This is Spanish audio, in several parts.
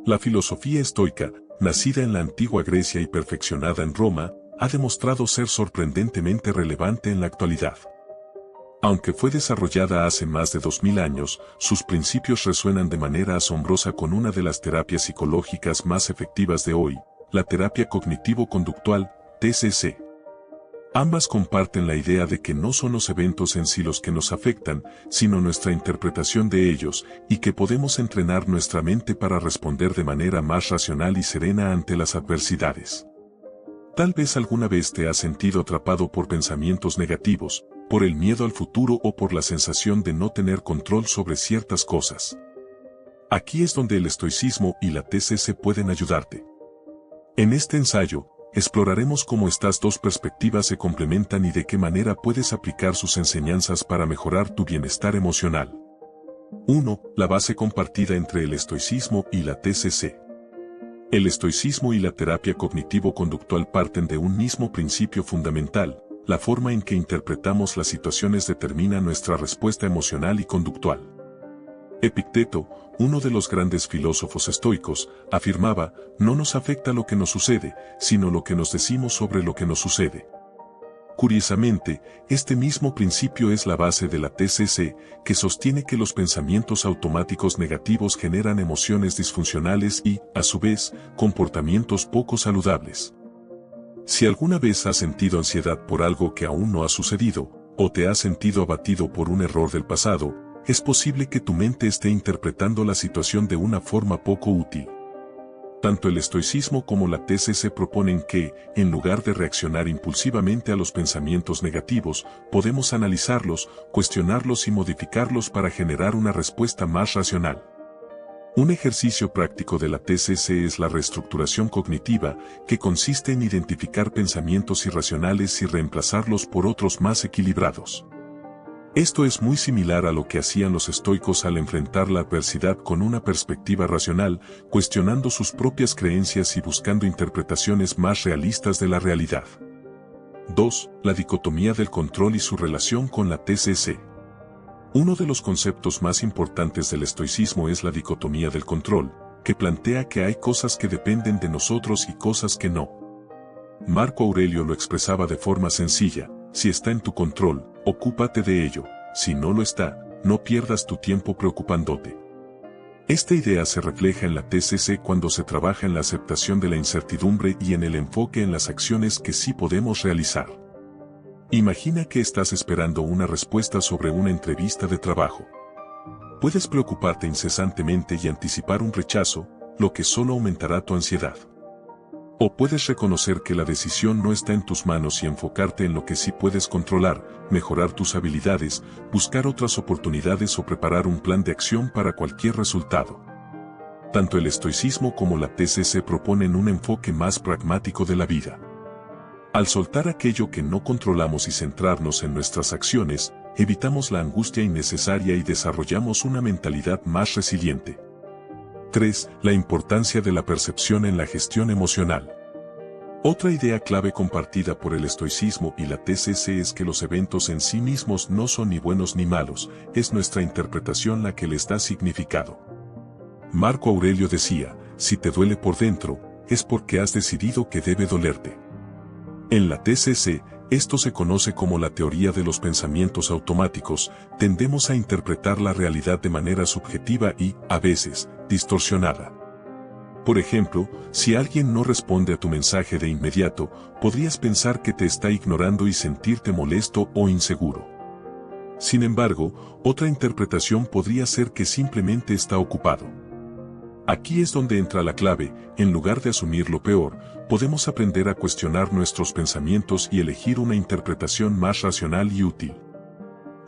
La filosofía estoica, nacida en la antigua Grecia y perfeccionada en Roma, ha demostrado ser sorprendentemente relevante en la actualidad. Aunque fue desarrollada hace más de 2000 años, sus principios resuenan de manera asombrosa con una de las terapias psicológicas más efectivas de hoy, la terapia cognitivo-conductual, TCC. Ambas comparten la idea de que no son los eventos en sí los que nos afectan, sino nuestra interpretación de ellos, y que podemos entrenar nuestra mente para responder de manera más racional y serena ante las adversidades. Tal vez alguna vez te has sentido atrapado por pensamientos negativos, por el miedo al futuro o por la sensación de no tener control sobre ciertas cosas. Aquí es donde el estoicismo y la TCC pueden ayudarte. En este ensayo, exploraremos cómo estas dos perspectivas se complementan y de qué manera puedes aplicar sus enseñanzas para mejorar tu bienestar emocional. 1. La base compartida entre el estoicismo y la TCC. El estoicismo y la terapia cognitivo-conductual parten de un mismo principio fundamental: la forma en que interpretamos las situaciones determina nuestra respuesta emocional y conductual. Epicteto, uno de los grandes filósofos estoicos, afirmaba: no nos afecta lo que nos sucede, sino lo que nos decimos sobre lo que nos sucede. Curiosamente, este mismo principio es la base de la TCC, que sostiene que los pensamientos automáticos negativos generan emociones disfuncionales y, a su vez, comportamientos poco saludables. Si alguna vez has sentido ansiedad por algo que aún no ha sucedido, o te has sentido abatido por un error del pasado, es posible que tu mente esté interpretando la situación de una forma poco útil. Tanto el estoicismo como la TCC proponen que, en lugar de reaccionar impulsivamente a los pensamientos negativos, podemos analizarlos, cuestionarlos y modificarlos para generar una respuesta más racional. Un ejercicio práctico de la TCC es la reestructuración cognitiva, que consiste en identificar pensamientos irracionales y reemplazarlos por otros más equilibrados. Esto es muy similar a lo que hacían los estoicos al enfrentar la adversidad con una perspectiva racional, cuestionando sus propias creencias y buscando interpretaciones más realistas de la realidad. 2. La dicotomía del control y su relación con la TCC. Uno de los conceptos más importantes del estoicismo es la dicotomía del control, que plantea que hay cosas que dependen de nosotros y cosas que no. Marco Aurelio lo expresaba de forma sencilla: si está en tu control, ocúpate de ello; si no lo está, no pierdas tu tiempo preocupándote. Esta idea se refleja en la TCC cuando se trabaja en la aceptación de la incertidumbre y en el enfoque en las acciones que sí podemos realizar. Imagina que estás esperando una respuesta sobre una entrevista de trabajo. Puedes preocuparte incesantemente y anticipar un rechazo, lo que solo aumentará tu ansiedad. O puedes reconocer que la decisión no está en tus manos y enfocarte en lo que sí puedes controlar, mejorar tus habilidades, buscar otras oportunidades o preparar un plan de acción para cualquier resultado. Tanto el estoicismo como la TCC proponen un enfoque más pragmático de la vida. Al soltar aquello que no controlamos y centrarnos en nuestras acciones, evitamos la angustia innecesaria y desarrollamos una mentalidad más resiliente. 3. La importancia de la percepción en la gestión emocional. Otra idea clave compartida por el estoicismo y la TCC es que los eventos en sí mismos no son ni buenos ni malos, es nuestra interpretación la que les da significado. Marco Aurelio decía: si te duele por dentro, es porque has decidido que debe dolerte. En la TCC, esto se conoce como la teoría de los pensamientos automáticos. Tendemos a interpretar la realidad de manera subjetiva y, a veces, distorsionada. Por ejemplo, si alguien no responde a tu mensaje de inmediato, podrías pensar que te está ignorando y sentirte molesto o inseguro. Sin embargo, otra interpretación podría ser que simplemente está ocupado. Aquí es donde entra la clave: en lugar de asumir lo peor, podemos aprender a cuestionar nuestros pensamientos y elegir una interpretación más racional y útil.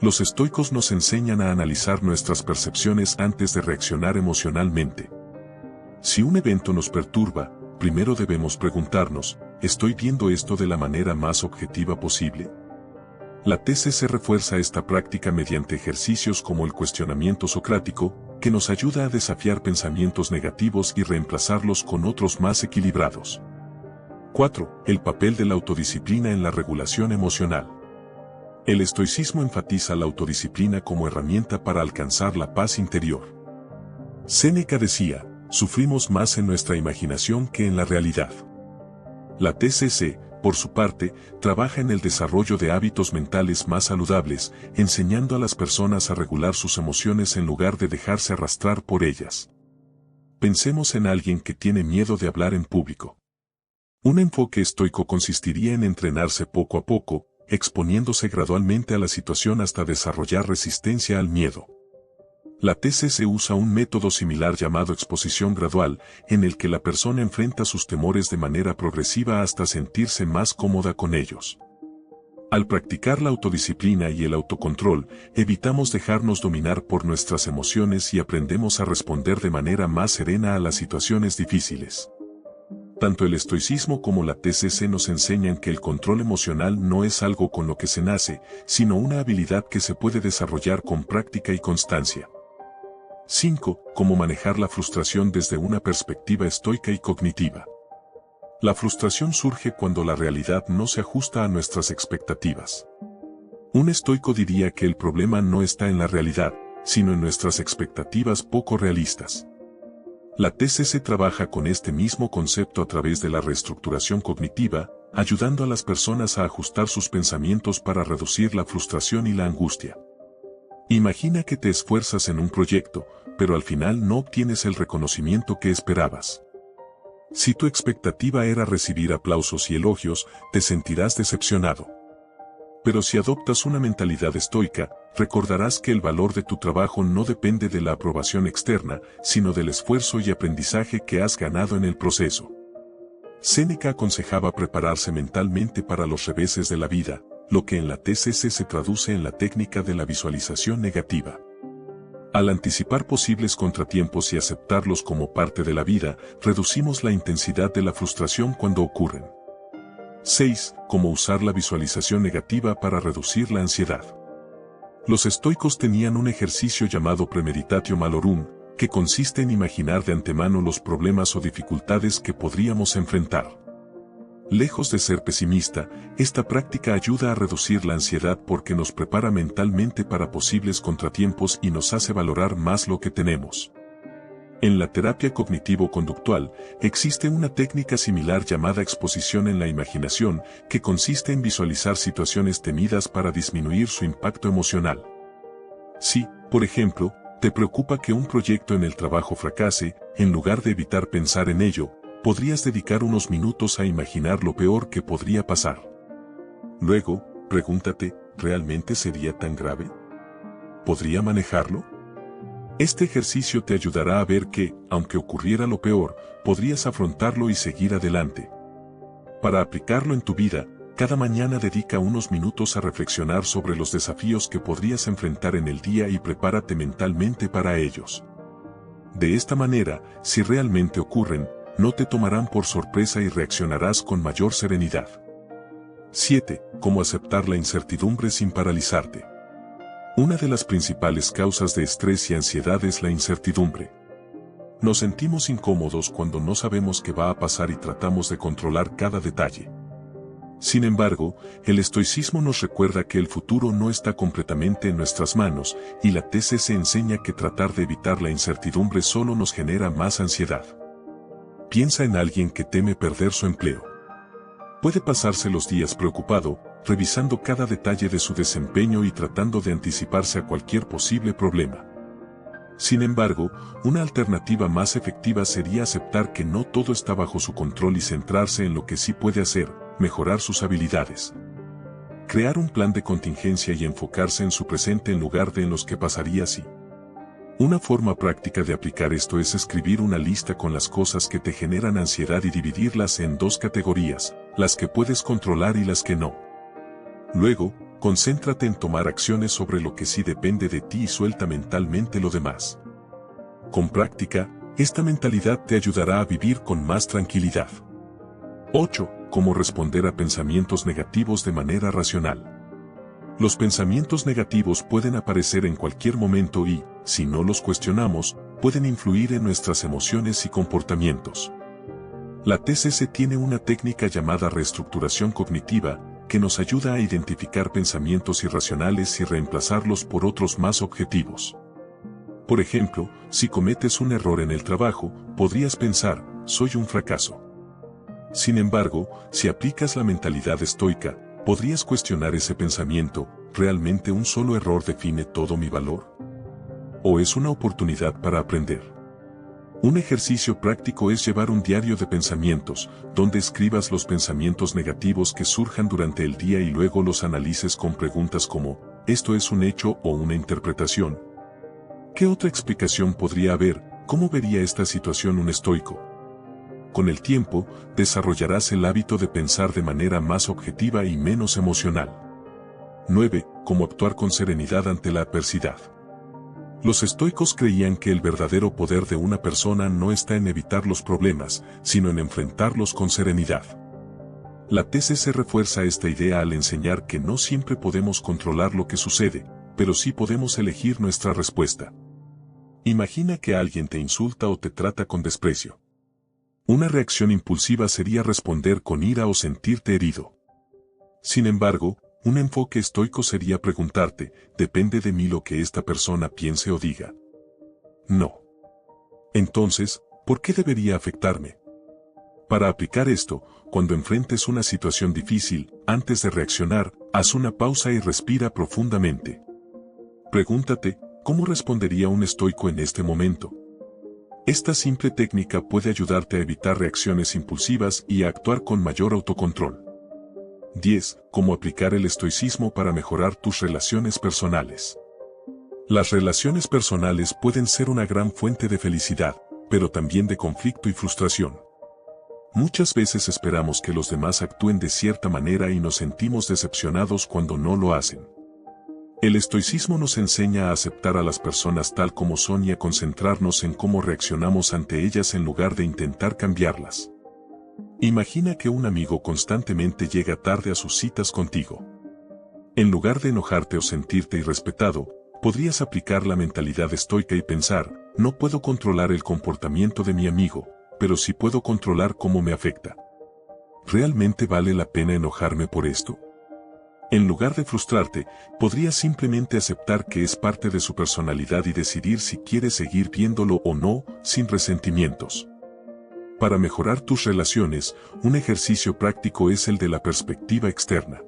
Los estoicos nos enseñan a analizar nuestras percepciones antes de reaccionar emocionalmente. Si un evento nos perturba, primero debemos preguntarnos: ¿estoy viendo esto de la manera más objetiva posible? La TCC refuerza esta práctica mediante ejercicios como el cuestionamiento socrático, que nos ayuda a desafiar pensamientos negativos y reemplazarlos con otros más equilibrados. 4. El papel de la autodisciplina en la regulación emocional. El estoicismo enfatiza la autodisciplina como herramienta para alcanzar la paz interior. Séneca decía: sufrimos más en nuestra imaginación que en la realidad. La TCC, por su parte, trabaja en el desarrollo de hábitos mentales más saludables, enseñando a las personas a regular sus emociones en lugar de dejarse arrastrar por ellas. Pensemos en alguien que tiene miedo de hablar en público. Un enfoque estoico consistiría en entrenarse poco a poco, exponiéndose gradualmente a la situación hasta desarrollar resistencia al miedo. La TCC usa un método similar llamado exposición gradual, en el que la persona enfrenta sus temores de manera progresiva hasta sentirse más cómoda con ellos. Al practicar la autodisciplina y el autocontrol, evitamos dejarnos dominar por nuestras emociones y aprendemos a responder de manera más serena a las situaciones difíciles. Tanto el estoicismo como la TCC nos enseñan que el control emocional no es algo con lo que se nace, sino una habilidad que se puede desarrollar con práctica y constancia. 5. Cómo manejar la frustración desde una perspectiva estoica y cognitiva. La frustración surge cuando la realidad no se ajusta a nuestras expectativas. Un estoico diría que el problema no está en la realidad, sino en nuestras expectativas poco realistas. La TCC trabaja con este mismo concepto a través de la reestructuración cognitiva, ayudando a las personas a ajustar sus pensamientos para reducir la frustración y la angustia. Imagina que te esfuerzas en un proyecto, pero al final no obtienes el reconocimiento que esperabas. Si tu expectativa era recibir aplausos y elogios, te sentirás decepcionado. Pero si adoptas una mentalidad estoica, recordarás que el valor de tu trabajo no depende de la aprobación externa, sino del esfuerzo y aprendizaje que has ganado en el proceso. Séneca aconsejaba prepararse mentalmente para los reveses de la vida, lo que en la TCC se traduce en la técnica de la visualización negativa. Al anticipar posibles contratiempos y aceptarlos como parte de la vida, reducimos la intensidad de la frustración cuando ocurren. 6. Cómo usar la visualización negativa para reducir la ansiedad. Los estoicos tenían un ejercicio llamado premeditatio malorum, que consiste en imaginar de antemano los problemas o dificultades que podríamos enfrentar. Lejos de ser pesimista, esta práctica ayuda a reducir la ansiedad porque nos prepara mentalmente para posibles contratiempos y nos hace valorar más lo que tenemos. En la terapia cognitivo-conductual, existe una técnica similar llamada exposición en la imaginación, que consiste en visualizar situaciones temidas para disminuir su impacto emocional. Si, por ejemplo, te preocupa que un proyecto en el trabajo fracase, en lugar de evitar pensar en ello, podrías dedicar unos minutos a imaginar lo peor que podría pasar. Luego, pregúntate, ¿realmente sería tan grave? ¿Podría manejarlo? Este ejercicio te ayudará a ver que, aunque ocurriera lo peor, podrías afrontarlo y seguir adelante. Para aplicarlo en tu vida, cada mañana dedica unos minutos a reflexionar sobre los desafíos que podrías enfrentar en el día y prepárate mentalmente para ellos. De esta manera, si realmente ocurren, no te tomarán por sorpresa y reaccionarás con mayor serenidad. 7. Cómo aceptar la incertidumbre sin paralizarte. Una de las principales causas de estrés y ansiedad es la incertidumbre. Nos sentimos incómodos cuando no sabemos qué va a pasar y tratamos de controlar cada detalle. Sin embargo, el estoicismo nos recuerda que el futuro no está completamente en nuestras manos, y la TCC enseña que tratar de evitar la incertidumbre solo nos genera más ansiedad. Piensa en alguien que teme perder su empleo. Puede pasarse los días preocupado, revisando cada detalle de su desempeño y tratando de anticiparse a cualquier posible problema. Sin embargo, una alternativa más efectiva sería aceptar que no todo está bajo su control y centrarse en lo que sí puede hacer, mejorar sus habilidades. Crear un plan de contingencia y enfocarse en su presente en lugar de en los que pasaría si. Una forma práctica de aplicar esto es escribir una lista con las cosas que te generan ansiedad y dividirlas en dos categorías, las que puedes controlar y las que no. Luego, concéntrate en tomar acciones sobre lo que sí depende de ti y suelta mentalmente lo demás. Con práctica, esta mentalidad te ayudará a vivir con más tranquilidad. 8. Cómo responder a pensamientos negativos de manera racional. Los pensamientos negativos pueden aparecer en cualquier momento y, si no los cuestionamos, pueden influir en nuestras emociones y comportamientos. La TCC tiene una técnica llamada reestructuración cognitiva, que nos ayuda a identificar pensamientos irracionales y reemplazarlos por otros más objetivos. Por ejemplo, si cometes un error en el trabajo, podrías pensar, soy un fracaso. Sin embargo, si aplicas la mentalidad estoica, podrías cuestionar ese pensamiento, ¿realmente un solo error define todo mi valor? ¿O es una oportunidad para aprender? Un ejercicio práctico es llevar un diario de pensamientos, donde escribas los pensamientos negativos que surjan durante el día y luego los analices con preguntas como, ¿esto es un hecho o una interpretación? ¿Qué otra explicación podría haber? ¿Cómo vería esta situación un estoico? Con el tiempo, desarrollarás el hábito de pensar de manera más objetiva y menos emocional. 9. Cómo actuar con serenidad ante la adversidad. Los estoicos creían que el verdadero poder de una persona no está en evitar los problemas, sino en enfrentarlos con serenidad. La TCC refuerza esta idea al enseñar que no siempre podemos controlar lo que sucede, pero sí podemos elegir nuestra respuesta. Imagina que alguien te insulta o te trata con desprecio. Una reacción impulsiva sería responder con ira o sentirte herido. Sin embargo, un enfoque estoico sería preguntarte, ¿depende de mí lo que esta persona piense o diga? No. Entonces, ¿por qué debería afectarme? Para aplicar esto, cuando enfrentes una situación difícil, antes de reaccionar, haz una pausa y respira profundamente. Pregúntate, ¿cómo respondería un estoico en este momento? Esta simple técnica puede ayudarte a evitar reacciones impulsivas y a actuar con mayor autocontrol. 10. Cómo aplicar el estoicismo para mejorar tus relaciones personales. Las relaciones personales pueden ser una gran fuente de felicidad, pero también de conflicto y frustración. Muchas veces esperamos que los demás actúen de cierta manera y nos sentimos decepcionados cuando no lo hacen. El estoicismo nos enseña a aceptar a las personas tal como son y a concentrarnos en cómo reaccionamos ante ellas en lugar de intentar cambiarlas. Imagina que un amigo constantemente llega tarde a sus citas contigo. En lugar de enojarte o sentirte irrespetado, podrías aplicar la mentalidad estoica y pensar, no puedo controlar el comportamiento de mi amigo, pero sí puedo controlar cómo me afecta. ¿Realmente vale la pena enojarme por esto? En lugar de frustrarte, podrías simplemente aceptar que es parte de su personalidad y decidir si quieres seguir viéndolo o no, sin resentimientos. Para mejorar tus relaciones, un ejercicio práctico es el de la perspectiva externa.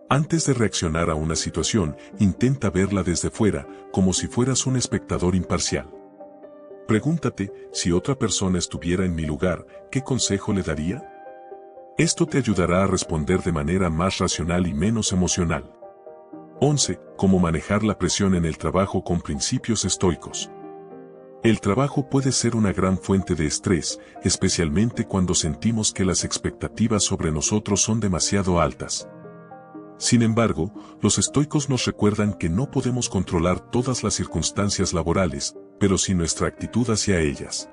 Antes de reaccionar a una situación, intenta verla desde fuera, como si fueras un espectador imparcial. Pregúntate, si otra persona estuviera en mi lugar, ¿qué consejo le daría? Esto te ayudará a responder de manera más racional y menos emocional. 11. Cómo manejar la presión en el trabajo con principios estoicos. El trabajo puede ser una gran fuente de estrés, especialmente cuando sentimos que las expectativas sobre nosotros son demasiado altas. Sin embargo, los estoicos nos recuerdan que no podemos controlar todas las circunstancias laborales, pero sí nuestra actitud hacia ellas.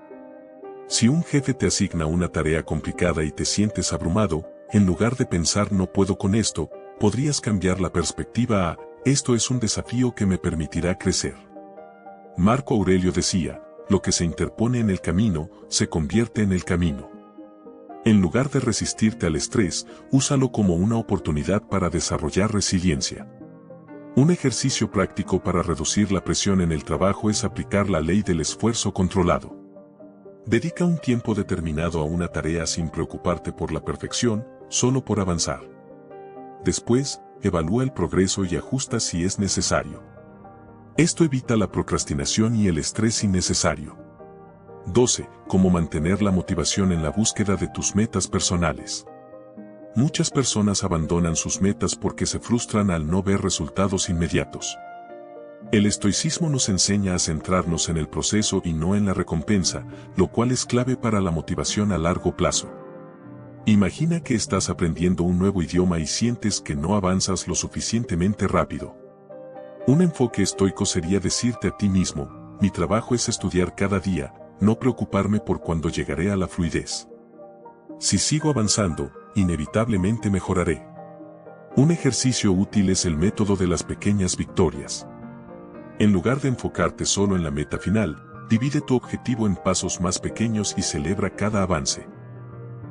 Si un jefe te asigna una tarea complicada y te sientes abrumado, en lugar de pensar no puedo con esto, podrías cambiar la perspectiva a, esto es un desafío que me permitirá crecer. Marco Aurelio decía, lo que se interpone en el camino, se convierte en el camino. En lugar de resistirte al estrés, úsalo como una oportunidad para desarrollar resiliencia. Un ejercicio práctico para reducir la presión en el trabajo es aplicar la ley del esfuerzo controlado. Dedica un tiempo determinado a una tarea sin preocuparte por la perfección, solo por avanzar. Después, evalúa el progreso y ajusta si es necesario. Esto evita la procrastinación y el estrés innecesario. 12. Cómo mantener la motivación en la búsqueda de tus metas personales. Muchas personas abandonan sus metas porque se frustran al no ver resultados inmediatos. El estoicismo nos enseña a centrarnos en el proceso y no en la recompensa, lo cual es clave para la motivación a largo plazo. Imagina que estás aprendiendo un nuevo idioma y sientes que no avanzas lo suficientemente rápido. Un enfoque estoico sería decirte a ti mismo, mi trabajo es estudiar cada día, no preocuparme por cuándo llegaré a la fluidez. Si sigo avanzando, inevitablemente mejoraré. Un ejercicio útil es el método de las pequeñas victorias. En lugar de enfocarte solo en la meta final, divide tu objetivo en pasos más pequeños y celebra cada avance.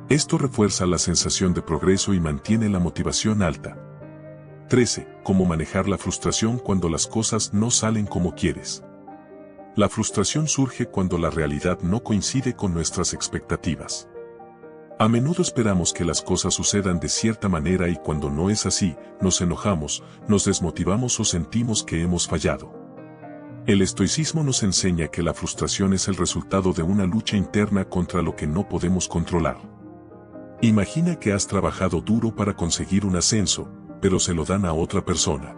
Esto refuerza la sensación de progreso y mantiene la motivación alta. 13. Cómo manejar la frustración cuando las cosas no salen como quieres. La frustración surge cuando la realidad no coincide con nuestras expectativas. A menudo esperamos que las cosas sucedan de cierta manera y cuando no es así, nos enojamos, nos desmotivamos o sentimos que hemos fallado. El estoicismo nos enseña que la frustración es el resultado de una lucha interna contra lo que no podemos controlar. Imagina que has trabajado duro para conseguir un ascenso, pero se lo dan a otra persona.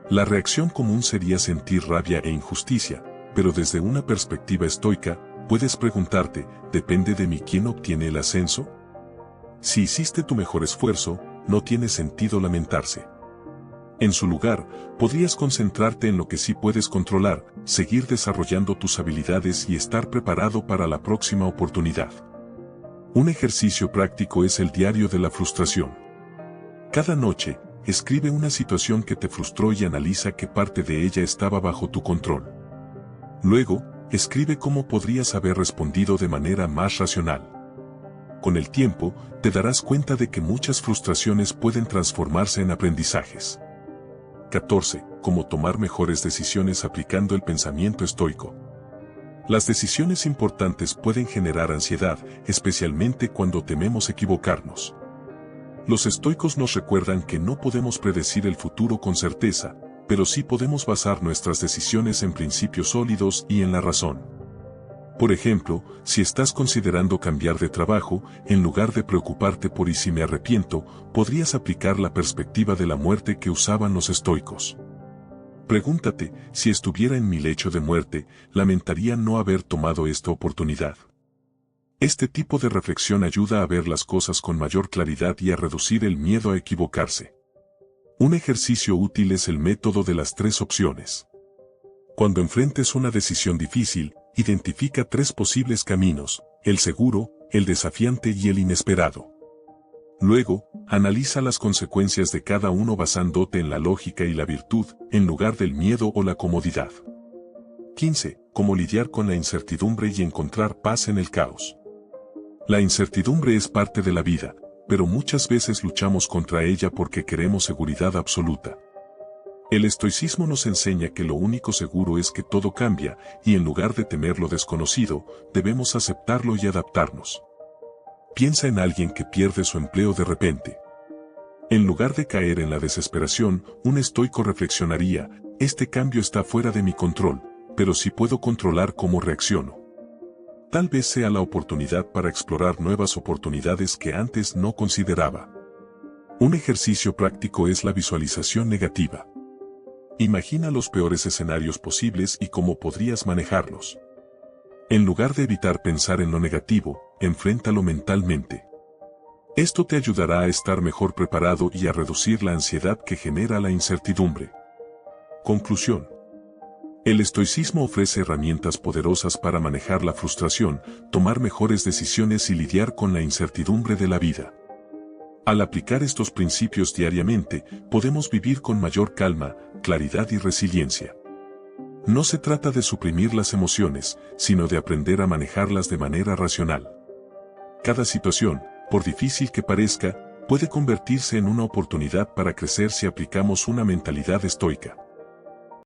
La reacción común sería sentir rabia e injusticia, pero desde una perspectiva estoica, puedes preguntarte, ¿depende de mí quién obtiene el ascenso? Si hiciste tu mejor esfuerzo, no tiene sentido lamentarse. En su lugar, podrías concentrarte en lo que sí puedes controlar, seguir desarrollando tus habilidades y estar preparado para la próxima oportunidad. Un ejercicio práctico es el diario de la frustración. Cada noche, escribe una situación que te frustró y analiza qué parte de ella estaba bajo tu control. Luego, escribe cómo podrías haber respondido de manera más racional. Con el tiempo, te darás cuenta de que muchas frustraciones pueden transformarse en aprendizajes. 14. Cómo tomar mejores decisiones aplicando el pensamiento estoico. Las decisiones importantes pueden generar ansiedad, especialmente cuando tememos equivocarnos. Los estoicos nos recuerdan que no podemos predecir el futuro con certeza, pero sí podemos basar nuestras decisiones en principios sólidos y en la razón. Por ejemplo, si estás considerando cambiar de trabajo, en lugar de preocuparte por ¿y si me arrepiento?, podrías aplicar la perspectiva de la muerte que usaban los estoicos. Pregúntate, si estuviera en mi lecho de muerte, lamentaría no haber tomado esta oportunidad. Este tipo de reflexión ayuda a ver las cosas con mayor claridad y a reducir el miedo a equivocarse. Un ejercicio útil es el método de las 3 opciones. Cuando enfrentes una decisión difícil, identifica 3 posibles caminos: el seguro, el desafiante y el inesperado. Luego, analiza las consecuencias de cada uno basándote en la lógica y la virtud, en lugar del miedo o la comodidad. 15. Cómo lidiar con la incertidumbre y encontrar paz en el caos. La incertidumbre es parte de la vida, pero muchas veces luchamos contra ella porque queremos seguridad absoluta. El estoicismo nos enseña que lo único seguro es que todo cambia, y en lugar de temer lo desconocido, debemos aceptarlo y adaptarnos. Piensa en alguien que pierde su empleo de repente. En lugar de caer en la desesperación, un estoico reflexionaría: este cambio está fuera de mi control, pero sí puedo controlar cómo reacciono. Tal vez sea la oportunidad para explorar nuevas oportunidades que antes no consideraba. Un ejercicio práctico es la visualización negativa. Imagina los peores escenarios posibles y cómo podrías manejarlos. En lugar de evitar pensar en lo negativo, enfréntalo mentalmente. Esto te ayudará a estar mejor preparado y a reducir la ansiedad que genera la incertidumbre. Conclusión. El estoicismo ofrece herramientas poderosas para manejar la frustración, tomar mejores decisiones y lidiar con la incertidumbre de la vida. Al aplicar estos principios diariamente, podemos vivir con mayor calma, claridad y resiliencia. No se trata de suprimir las emociones, sino de aprender a manejarlas de manera racional. Cada situación, por difícil que parezca, puede convertirse en una oportunidad para crecer si aplicamos una mentalidad estoica.